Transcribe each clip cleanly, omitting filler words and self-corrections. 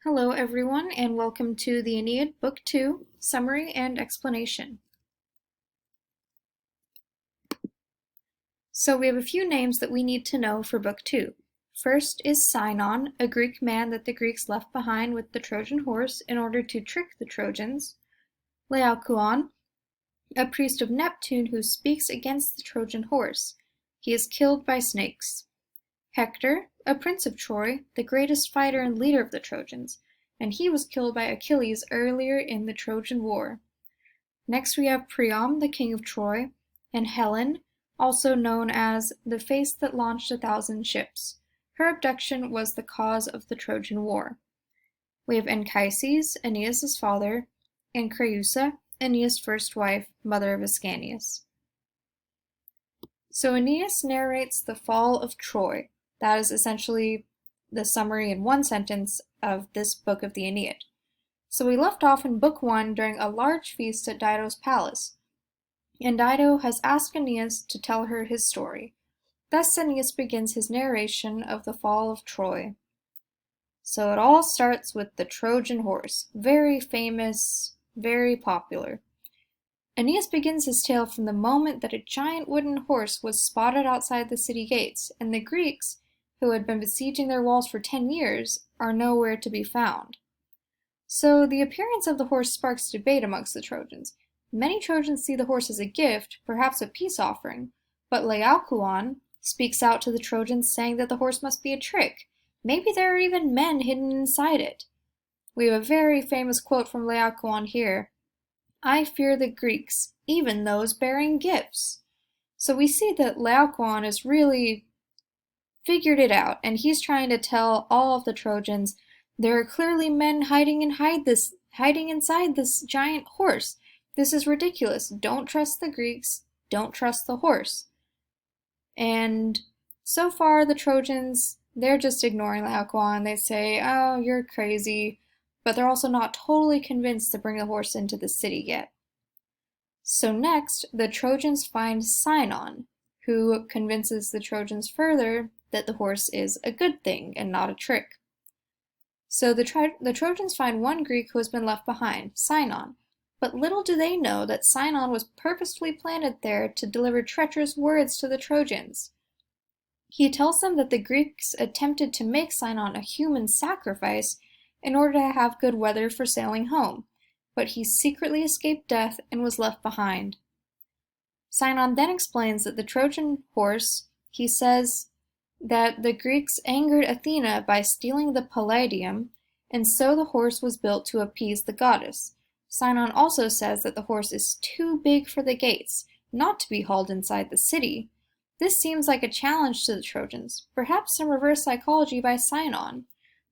Hello everyone, and welcome to the Aeneid Book 2, Summary and Explanation. So we have a few names that we need to know for Book 2. First is Sinon, a Greek man that the Greeks left behind with the Trojan horse in order to trick the Trojans. Laocoon, a priest of Neptune who speaks against the Trojan horse. He is killed by snakes. Hector, a prince of Troy, the greatest fighter and leader of the Trojans, and he was killed by Achilles earlier in the Trojan War. Next we have Priam, the king of Troy, and Helen, also known as the face that launched 1,000 ships. Her abduction was the cause of the Trojan War. We have Anchises, Aeneas' father, and Creusa, Aeneas' first wife, mother of Ascanius. So Aeneas narrates the fall of Troy. That is essentially the summary in one sentence of this book of the Aeneid. So we left off in Book 1 during a large feast at Dido's palace, and Dido has asked Aeneas to tell her his story. Thus Aeneas begins his narration of the fall of Troy. So it all starts with the Trojan horse, very famous, very popular. Aeneas begins his tale from the moment that a giant wooden horse was spotted outside the city gates, and the Greeks, who had been besieging their walls for 10 years, are nowhere to be found. So the appearance of the horse sparks debate amongst the Trojans. Many Trojans see the horse as a gift, perhaps a peace offering, but Laocoon speaks out to the Trojans saying that the horse must be a trick. Maybe there are even men hidden inside it. We have a very famous quote from Laocoon here. "I fear the Greeks, even those bearing gifts." So we see that Laocoon has really figured it out, and he's trying to tell all of the Trojans there are clearly men hiding inside this giant horse. This is ridiculous. Don't trust the Greeks. Don't trust the horse. And so far the Trojans, they're just ignoring Laocoon. They say, "Oh, you're crazy," but they're also not totally convinced to bring the horse into the city yet. So next, the Trojans find Sinon, who convinces the Trojans further that the horse is a good thing and not a trick. So the Trojans find one Greek who has been left behind, Sinon, but little do they know that Sinon was purposefully planted there to deliver treacherous words to the Trojans. He tells them that the Greeks attempted to make Sinon a human sacrifice in order to have good weather for sailing home, but he secretly escaped death and was left behind. Sinon then explains that the Trojan horse, he says that the Greeks angered Athena by stealing the Palladium, and so the horse was built to appease the goddess. Sinon also says that the horse is too big for the gates, not to be hauled inside the city. This seems like a challenge to the Trojans, perhaps some reverse psychology by Sinon.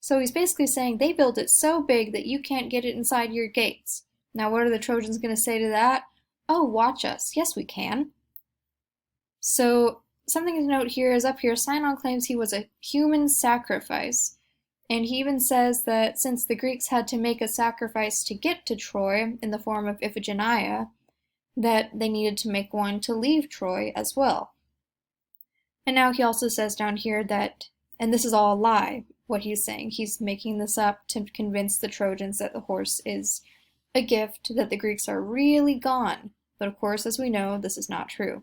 So he's basically saying they built it so big that you can't get it inside your gates. Now what are the Trojans going to say to that? "Oh, watch us. Yes, we can." So something to note here is up here, Sinon claims he was a human sacrifice. And he even says that since the Greeks had to make a sacrifice to get to Troy in the form of Iphigenia, that they needed to make one to leave Troy as well. And now he also says down here that, and this is all a lie, what he's saying. He's making this up to convince the Trojans that the horse is a gift, that the Greeks are really gone. But of course, as we know, this is not true.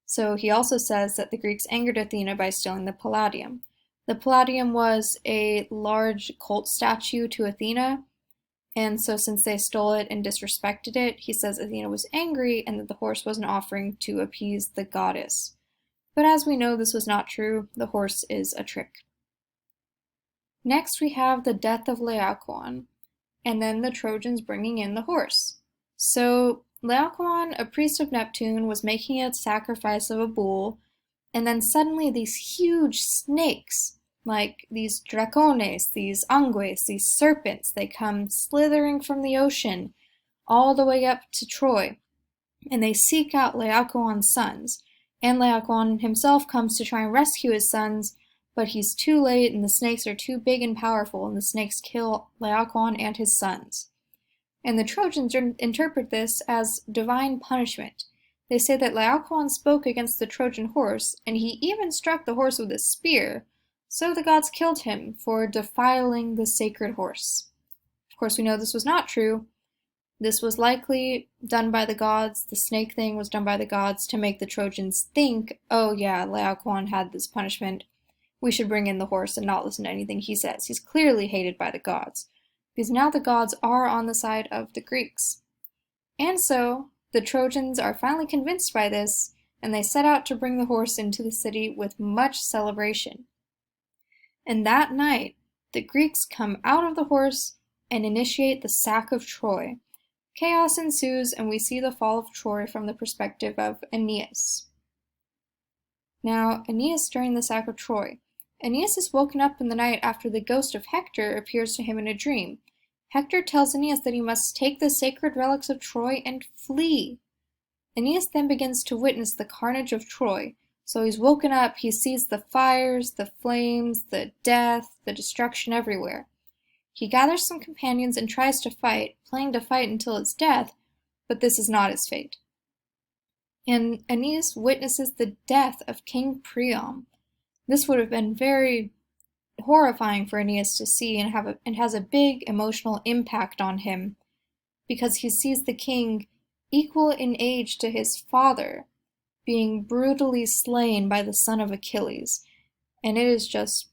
So he also says that the Greeks angered Athena by stealing the Palladium. The Palladium was a large cult statue to Athena, and so since they stole it and disrespected it, he says Athena was angry and that the horse was an offering to appease the goddess. But as we know, this was not true. The horse is a trick. Next, we have the death of Laocoon, and then the Trojans bringing in the horse. So Laocoon, a priest of Neptune, was making a sacrifice of a bull, and then suddenly these huge snakes, like these dracones, these angues, these serpents, they come slithering from the ocean all the way up to Troy, and they seek out Laocoon's sons. And Laocoon himself comes to try and rescue his sons, but he's too late and the snakes are too big and powerful, and the snakes kill Laocoon and his sons. And the Trojans interpret this as divine punishment. They say that Laocoon spoke against the Trojan horse, and he even struck the horse with a spear, So the gods killed him for defiling the sacred horse. Of course, we know this was not true. This was likely done by the gods. The snake thing was done by the gods to make the Trojans think, oh yeah, Laocoon had this punishment. We should bring in the horse and not listen to anything he says. He's clearly hated by the gods, because now the gods are on the side of the Greeks. And so the Trojans are finally convinced by this, and they set out to bring the horse into the city with much celebration. And that night, the Greeks come out of the horse and initiate the sack of Troy. Chaos ensues, and we see the fall of Troy from the perspective of Aeneas. Now, Aeneas during the sack of Troy. Aeneas is woken up in the night after the ghost of Hector appears to him in a dream. Hector tells Aeneas that he must take the sacred relics of Troy and flee. Aeneas then begins to witness the carnage of Troy. So he's woken up, he sees the fires, the flames, the death, the destruction everywhere. He gathers some companions and tries to fight, planning to fight until his death, but this is not his fate. And Aeneas witnesses the death of King Priam. This would have been very horrifying for Aeneas to see and has a big emotional impact on him, because he sees the king equal in age to his father being brutally slain by the son of Achilles, and it is just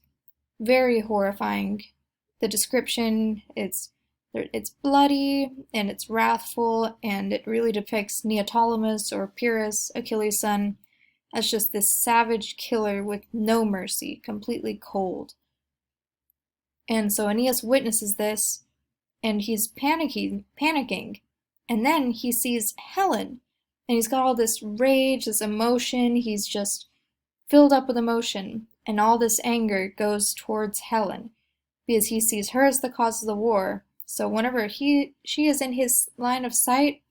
very horrifying. The description, it's bloody and it's wrathful, and it really depicts Neoptolemus or Pyrrhus, Achilles' son, as just this savage killer with no mercy, completely cold. And so Aeneas witnesses this, and he's panicking, and then he sees Helen, and he's got all this rage, this emotion, he's just filled up with emotion, and all this anger goes towards Helen, because he sees her as the cause of the war. So whenever she is in his line of sight,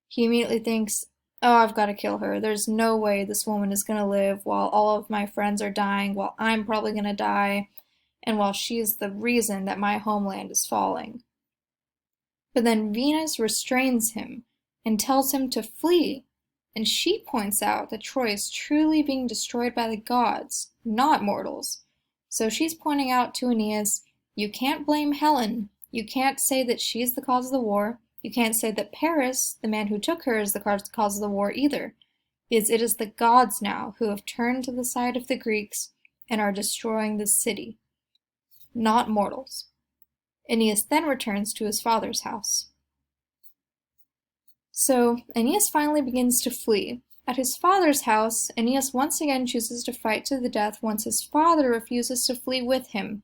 he immediately thinks, oh, I've got to kill her. There's no way this woman is going to live while all of my friends are dying, while I'm probably going to die, and while she is the reason that my homeland is falling. But then Venus restrains him and tells him to flee, and she points out that Troy is truly being destroyed by the gods, not mortals. So she's pointing out to Aeneas, you can't blame Helen. You can't say that she's the cause of the war. You can't say that Paris, the man who took her, is the cause of the war either. Because it is the gods now who have turned to the side of the Greeks and are destroying the city, not mortals. Aeneas then returns to his father's house. So Aeneas finally begins to flee. At his father's house, Aeneas once again chooses to fight to the death once his father refuses to flee with him.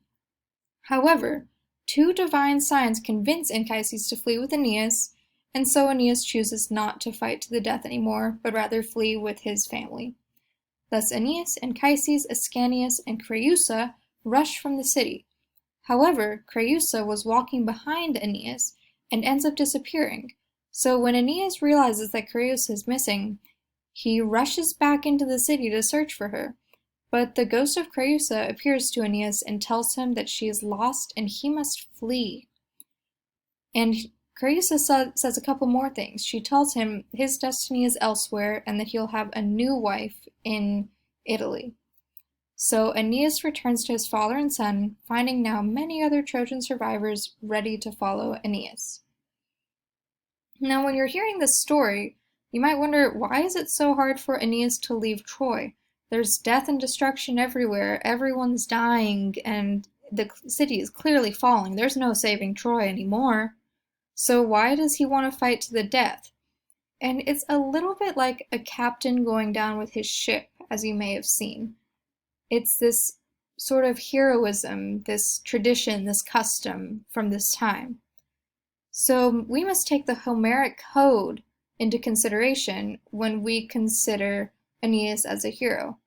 However, two divine signs convince Anchises to flee with Aeneas, and so Aeneas chooses not to fight to the death anymore, but rather flee with his family. Thus Aeneas, Anchises, Ascanius, and Creusa rush from the city. However, Creusa was walking behind Aeneas and ends up disappearing. So when Aeneas realizes that Creusa is missing, he rushes back into the city to search for her. But the ghost of Creusa appears to Aeneas and tells him that she is lost and he must flee. And Creusa says a couple more things. She tells him his destiny is elsewhere and that he'll have a new wife in Italy. So Aeneas returns to his father and son, finding now many other Trojan survivors ready to follow Aeneas. Now when you're hearing this story, you might wonder, why is it so hard for Aeneas to leave Troy? There's death and destruction everywhere, everyone's dying, and the city is clearly falling. There's no saving Troy anymore. So why does he want to fight to the death? And it's a little bit like a captain going down with his ship, as you may have seen. It's this sort of heroism, this tradition, this custom from this time. So we must take the Homeric code into consideration when we consider Aeneas as a hero.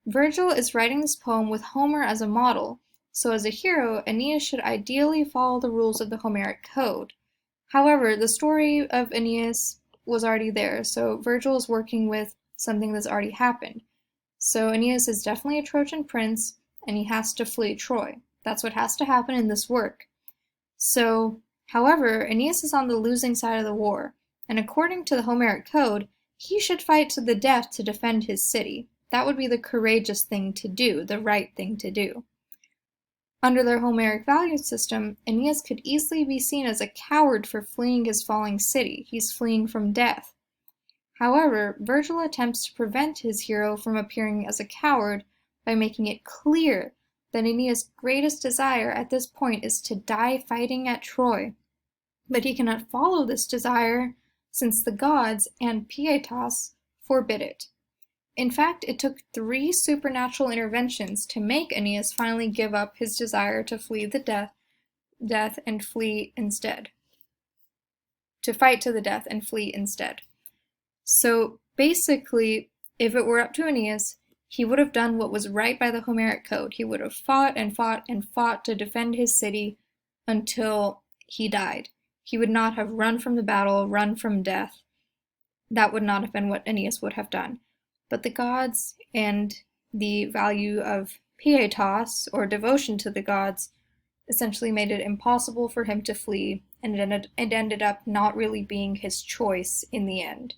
Virgil is writing this poem with Homer as a model, so as a hero, Aeneas should ideally follow the rules of the Homeric code. However, the story of Aeneas was already there, so Virgil is working with something that's already happened. So Aeneas is definitely a Trojan prince, and he has to flee Troy. That's what has to happen in this work. So, however, Aeneas is on the losing side of the war, and according to the Homeric code, he should fight to the death to defend his city. that would be the courageous thing to do, the right thing to do. Under their Homeric value system, Aeneas could easily be seen as a coward for fleeing his falling city. He's fleeing from death. However, Virgil attempts to prevent his hero from appearing as a coward by making it clear that Aeneas' greatest desire at this point is to die fighting at Troy. But he cannot follow this desire since the gods and Pietas forbid it. In fact, it took 3 supernatural interventions to make Aeneas finally give up his desire to flee the death and flee instead. To fight to the death and flee instead. So basically, if it were up to Aeneas, he would have done what was right by the Homeric code. He would have fought and fought and fought to defend his city until he died. He would not have run from the battle, run from death. That would not have been what Aeneas would have done. But the gods and the value of pietas, or devotion to the gods, essentially made it impossible for him to flee, and it ended up not really being his choice in the end.